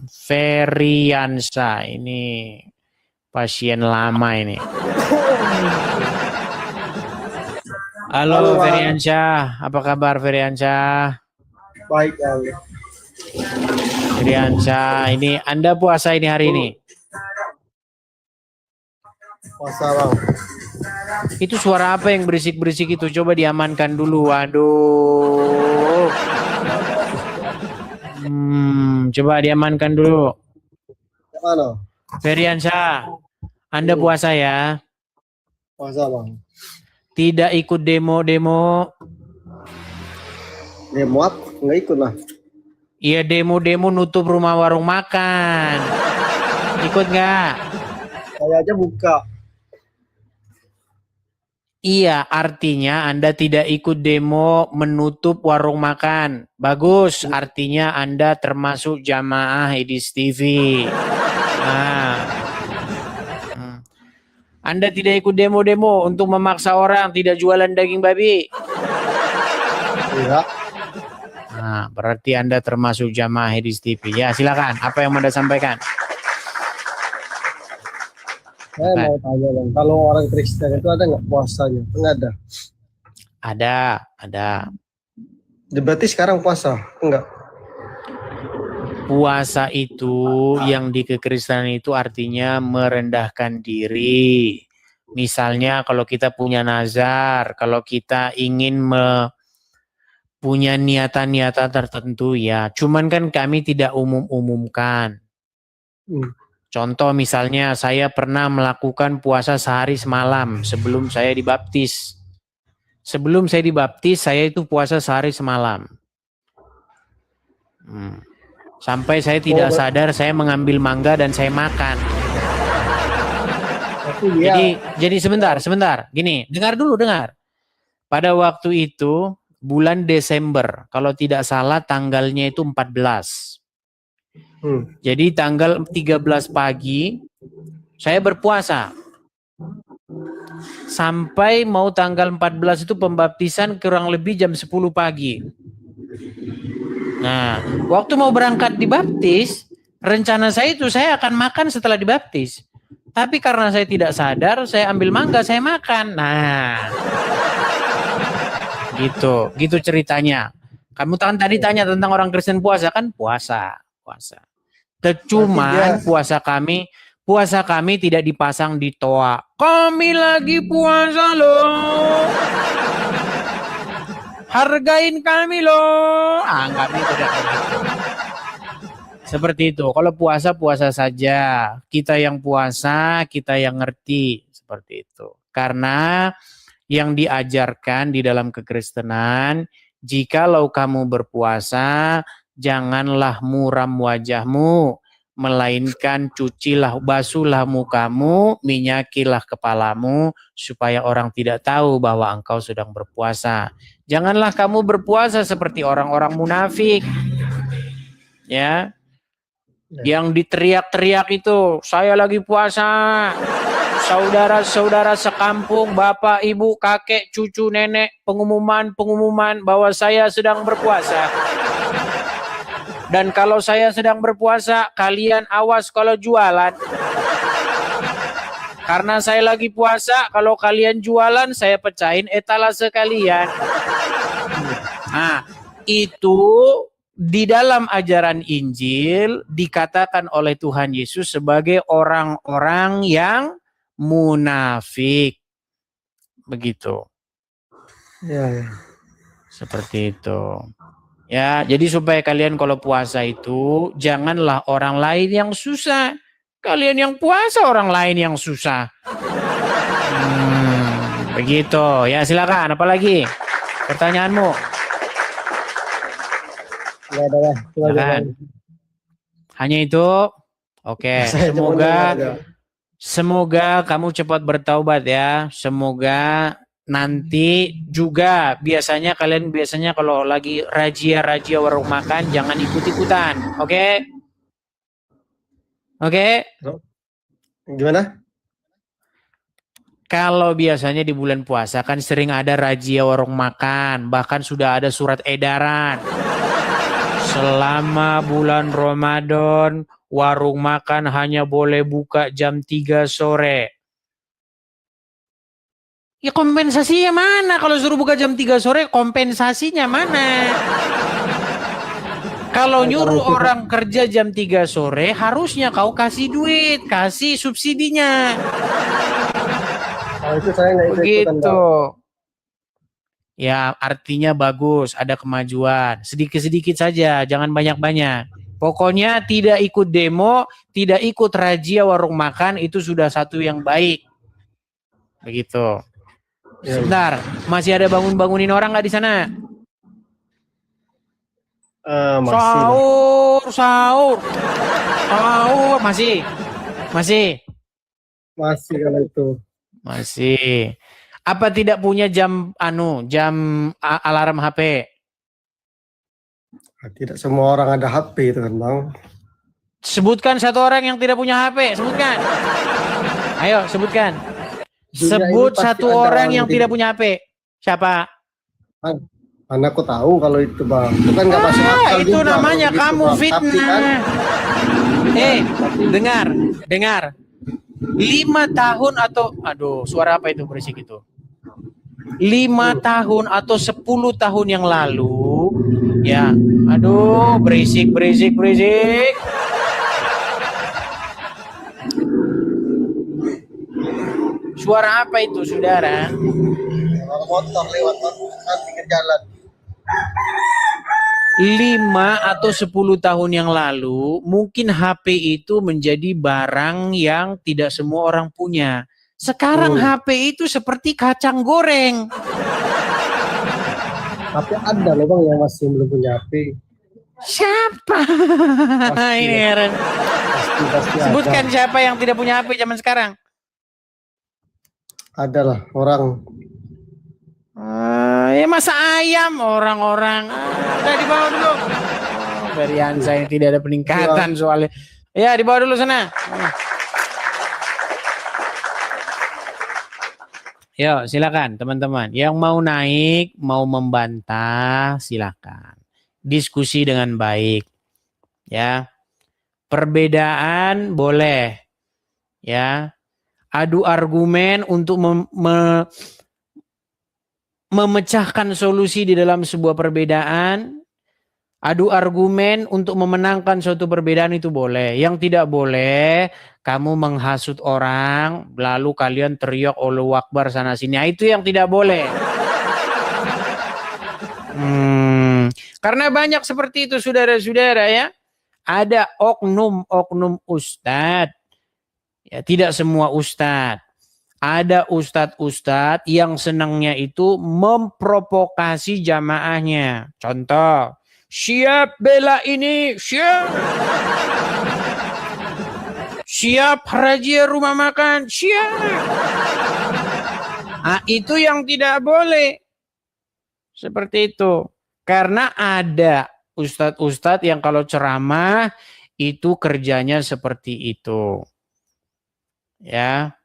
Feriansa, ini pasien lama ini. Halo Feriansa, apa kabar Feriansa? Baik ya. Feriansa, ini Anda puasa ini hari ini? Puasa bang. Itu suara apa yang berisik-berisik itu? Coba diamankan dulu. Waduh. Coba diamankan dulu. Mana? Feriansa, Anda puasa ya? Puasa bang. Tidak ikut demo-demo? Demo apa? Nggak ikut lah. Iya, demo-demo nutup rumah warung makan. Ikut nggak? Saya aja buka. Iya, artinya Anda tidak ikut demo menutup warung makan. Bagus, artinya Anda termasuk jamaah Edis TV. Nah, Anda tidak ikut demo-demo untuk memaksa orang tidak jualan daging babi. Iya. Nah, berarti Anda termasuk jamaah Edis TV. Ya, silakan. Apa yang Anda sampaikan? Saya mau tanya bang, kalau orang Kristen itu ada nggak puasanya? Enggak ada. Ada. Berarti sekarang puasa? Enggak. Puasa itu yang di kekristenan itu artinya merendahkan diri. Misalnya kalau kita punya nazar, kalau kita ingin punya niatan-niatan tertentu ya. Cuman kan kami tidak umumkan. Contoh misalnya saya pernah melakukan puasa sehari semalam sebelum saya dibaptis. Sebelum saya dibaptis saya itu puasa sehari semalam. Sampai saya tidak sadar saya mengambil mangga dan saya makan. Jadi sebentar. Gini, dengar. Pada waktu itu bulan Desember, kalau tidak salah tanggalnya itu 14. Jadi tanggal 13 pagi saya berpuasa. Sampai mau tanggal 14 itu pembaptisan kurang lebih jam 10 pagi. Nah, waktu mau berangkat dibaptis, rencana saya itu saya akan makan setelah dibaptis. Tapi karena saya tidak sadar, saya ambil mangga, saya makan. Nah, gitu ceritanya. Kamu tadi tanya tentang orang Kristen puasa kan? Puasa. Cuman puasa kami tidak dipasang di toa. Kami lagi puasa loh. Hargain kami loh. Kami tidak begitu. Seperti itu. Kalau puasa saja. Kita yang puasa, kita yang ngerti. Seperti itu. Karena yang diajarkan di dalam kekristenan, jikalau kamu berpuasa, janganlah muram wajahmu, melainkan basuhlah mukamu, minyakilah kepalamu, supaya orang tidak tahu bahwa engkau sedang berpuasa. Janganlah kamu berpuasa seperti orang-orang munafik, ya, yang diteriak-teriak itu, saya lagi puasa. Saudara-saudara sekampung, bapak, ibu, kakek, cucu, nenek, pengumuman bahwa saya sedang berpuasa. Dan kalau saya sedang berpuasa, kalian awas kalau jualan. Karena saya lagi puasa, kalau kalian jualan, saya pecahin etalase kalian. Nah, itu di dalam ajaran Injil dikatakan oleh Tuhan Yesus sebagai orang-orang yang munafik. Begitu. Ya. Seperti itu. Ya, jadi supaya kalian kalau puasa itu janganlah orang lain yang susah. Kalian yang puasa, orang lain yang susah. Begitu. Ya, silakan. Apalagi pertanyaanmu? Silakan. Hanya itu. Oke. Semoga kamu cepat bertaubat ya. Semoga nanti juga kalian biasanya kalau lagi razia warung makan jangan ikut-ikutan. Oke? Gimana? Kalau biasanya di bulan puasa kan sering ada razia warung makan, bahkan sudah ada surat edaran. selama bulan Ramadan warung makan hanya boleh buka jam 3 sore. Ya kompensasinya mana? Kalau suruh buka jam 3 sore, kompensasinya mana? Kalau nyuruh orang kerja jam 3 sore, harusnya kau kasih duit, kasih subsidinya. Kalau itu saya nggak ikut-ikutan, Begitu. Bang. Ya, artinya bagus, ada kemajuan. Sedikit-sedikit saja, jangan banyak-banyak. Pokoknya tidak ikut demo, tidak ikut razia warung makan, itu sudah satu yang baik. Begitu. Ya. Sebentar, masih ada bangun-bangunin orang nggak di sana? Masih. Sahur, sahur. Sahur, masih. Masih. Masih kalau itu. Masih. Apa tidak punya jam alarm HP? Tidak semua orang ada HP itu kan, Bang. Sebutkan satu orang yang tidak punya HP, sebutkan. Ayo, sebutkan. Dunia Sebut ini pasti satu ada orang yang tidak tidak punya HP. Siapa? Karena aku tahu kalau itu, Bang. Itu kan nggak masuk akal Itu juga, namanya kalau kamu gitu, Bang. Tapi fitnah. kan, Dengar. 5 tahun atau, aduh, suara apa itu berisik itu? 5 tahun atau 10 tahun yang lalu, ya, aduh, berisik. Suara apa itu, saudara? orang motor lewat kan pinggir jalan. 5 atau 10 tahun yang lalu, mungkin HP itu menjadi barang yang tidak semua orang punya. Sekarang HP itu seperti kacang goreng. Tapi ada loh, Bang, yang masih belum punya HP. Siapa? Pasti, Ini heran. Pasti Sebutkan ada. siapa yang tidak punya HP zaman sekarang. Adalah orang. Ya masa ayam orang-orang. Udah dibawa dulu. Dari Hansa ini tidak ada peningkatan soalnya. Ya dibawa dulu sana. Yuk silakan teman-teman. Yang mau naik, mau membantah silakan. Diskusi dengan baik. Ya. Perbedaan boleh. Ya. Adu argumen untuk memecahkan solusi di dalam sebuah perbedaan. Adu argumen untuk memenangkan suatu perbedaan itu boleh. Yang tidak boleh, kamu menghasut orang, lalu kalian teriak Allahu Akbar sana sini. Itu yang tidak boleh. Karena banyak seperti itu saudara-saudara ya. Ada oknum ustadz. Ya, tidak semua ustadz. Ada ustadz-ustadz yang senangnya itu memprovokasi jamaahnya. Contoh, siap bela ini, siap. Siap razia rumah makan, siap. Nah, itu yang tidak boleh. Seperti itu. Karena ada ustadz-ustadz yang kalau ceramah itu kerjanya seperti itu. Ya.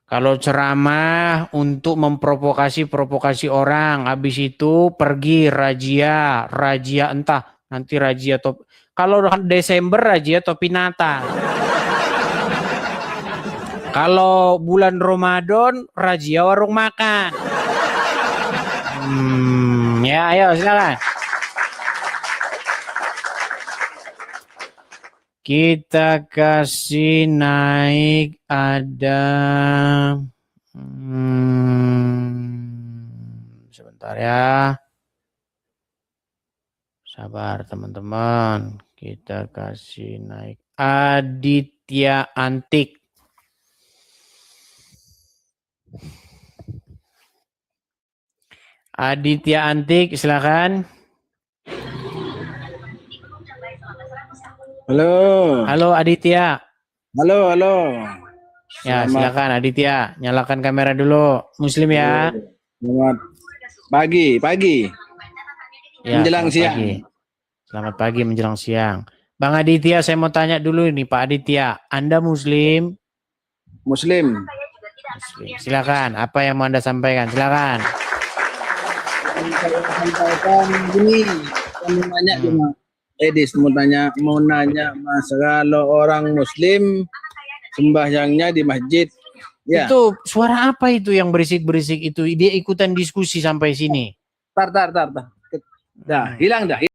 Kalau ceramah untuk memprovokasi orang, habis itu pergi razia entah nanti razia top. Kalau Desember razia topi Natal. Kalau bulan Ramadan razia warung makan. Ya ayo silakan. Kita kasih naik ada sebentar ya. Sabar teman-teman. Kita kasih naik Aditya Antik. Aditya Antik silakan. Halo. Halo Aditya. Halo. Ya, silakan Aditya, nyalakan kamera dulu. Muslim ya. Selamat pagi. Ya, Menjelang siang. Pagi. Selamat pagi menjelang siang. Bang Aditya, saya mau tanya dulu nih Pak Aditya, Anda Muslim? Muslim. Silakan, apa yang mau Anda sampaikan? Silakan. Saya sampaikan gini, mau nanya cuma Edis mau nanya Mas, kalau orang Muslim sembahyangnya di masjid, ya. Itu suara apa itu yang berisik-berisik itu? Dia ikutan diskusi sampai sini. Tar. Dah, hilang dah.